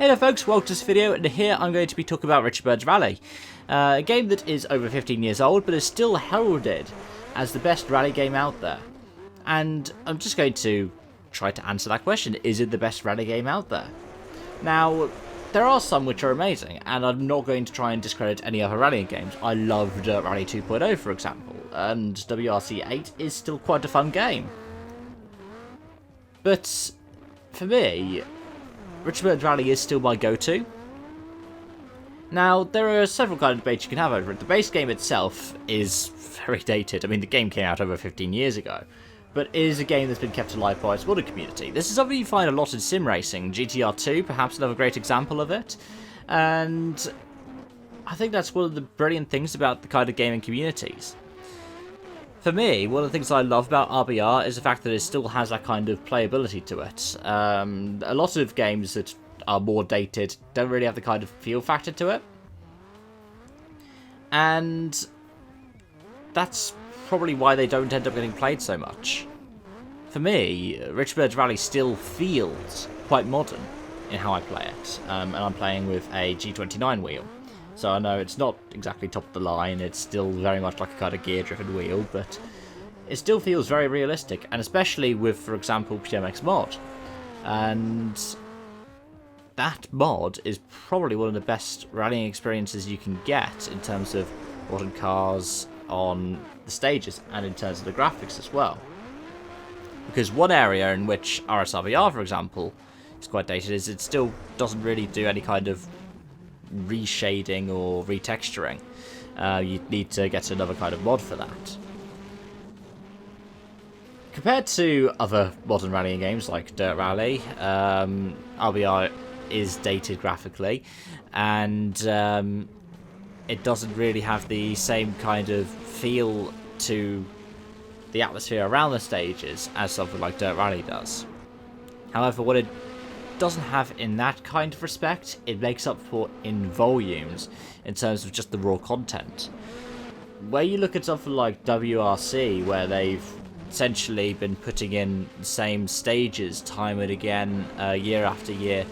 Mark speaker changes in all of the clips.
Speaker 1: Hey there folks, welcome to this video, and here I'm going to be talking about Richard Bird's Rally. A game that is over 15 years old, but is still heralded as the best rally game out there. And I'm just going to try to answer that question, is it the best rally game out there? Now, there are some which are amazing, and I'm not going to try and discredit any other rallying games. I love Dirt Rally 2.0 for example, and WRC 8 is still quite a fun game. But for me, Richard Bird's Rally is still my go-to. Now, there are several kind of debates you can have over it. The base game itself is very dated. I mean, the game came out over 15 years ago, but it is a game that's been kept alive by its modding community. This is something you find a lot in sim racing. GTR 2, perhaps another great example of it. And I think that's one of the brilliant things about the kind of gaming communities. For me, one of the things I love about RBR is the fact that it still has that kind of playability to it. A lot of games that are more dated don't really have the kind of feel factor to it. And that's probably why they don't end up getting played so much. For me, Richard Bird's Rally still feels quite modern in how I play it. And I'm playing with a G29 wheel. So I know it's not exactly top of the line, it's still very much like a kind of gear-driven wheel, but it still feels very realistic, and especially with, for example, PMX Mod. And that mod is probably one of the best rallying experiences you can get in terms of modern cars on the stages, and in terms of the graphics as well. Because one area in which RSRBR, for example, is quite dated is it still doesn't really do any kind of reshading or retexturing. You'd need to get another kind of mod for that. Compared to other modern rallying games like Dirt Rally, RBR is dated graphically, and it doesn't really have the same kind of feel to the atmosphere around the stages as something like Dirt Rally does. However, what it doesn't have in that kind of respect, it makes up for in volumes in terms of just the raw content. Where you look at something like WRC, where they've essentially been putting in the same stages time and again, year after year,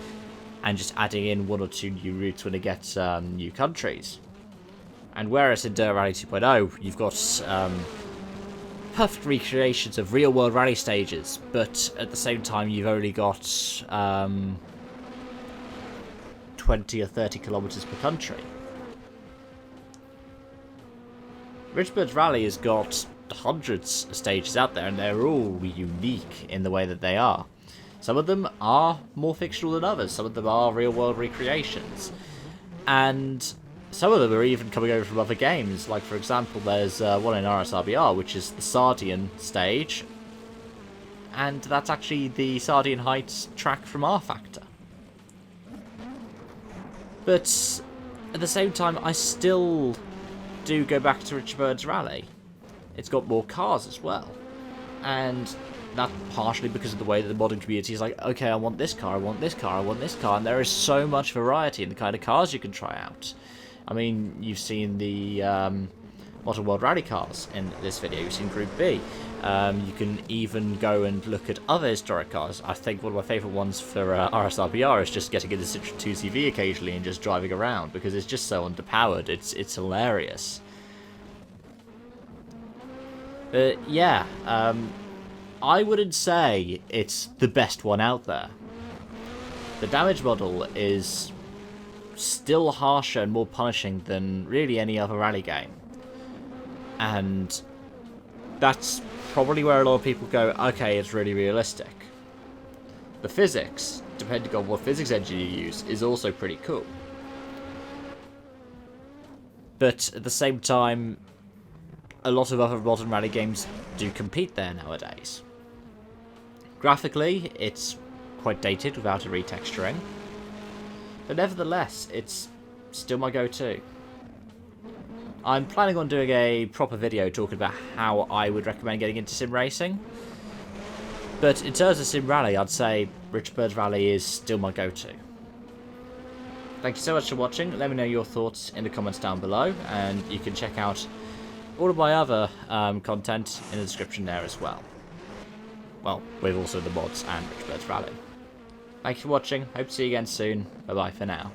Speaker 1: and just adding in one or two new routes when it gets new countries. And whereas in Dirt Rally 2.0 you've got perfect recreations of real-world rally stages, but at the same time you've only got 20 or 30 kilometers per country. Richard Bird's Rally has got hundreds of stages out there, and they're all unique in the way that they are. Some of them are more fictional than others, some of them are real-world recreations, and some of them are even coming over from other games. Like, for example, there's one in RSRBR, which is the Sardian stage. And that's actually the Sardian Heights track from R-Factor. But at the same time, I still do go back to Richard Bird's Rally. It's got more cars as well. And that's partially because of the way that the modding community is like, okay, I want this car, I want this car, I want this car. And there is so much variety in the kind of cars you can try out. I mean, you've seen the Modern World Rally cars in this video, you've seen Group B. You can even go and look at other historic cars. I think one of my favourite ones for RSRBR is just getting into Citroen 2CV occasionally and just driving around, because it's just so underpowered, it's hilarious. But yeah, I wouldn't say it's the best one out there. The damage model is still harsher and more punishing than really any other rally game, and that's probably where a lot of people go, okay, it's really realistic. The physics, depending on what physics engine you use, is also pretty cool, but at the same time a lot of other modern rally games do compete there nowadays. Graphically it's quite dated without a retexturing, but nevertheless, it's still my go-to. I'm planning on doing a proper video talking about how I would recommend getting into sim racing. But in terms of sim rally, I'd say Richard Bird's Rally is still my go-to. Thank you so much for watching. Let me know your thoughts in the comments down below, and you can check out all of my other content in the description there as well. Well, with also the mods and Richard Bird's Rally. Thanks for watching. Hope to see you again soon. Bye bye for now.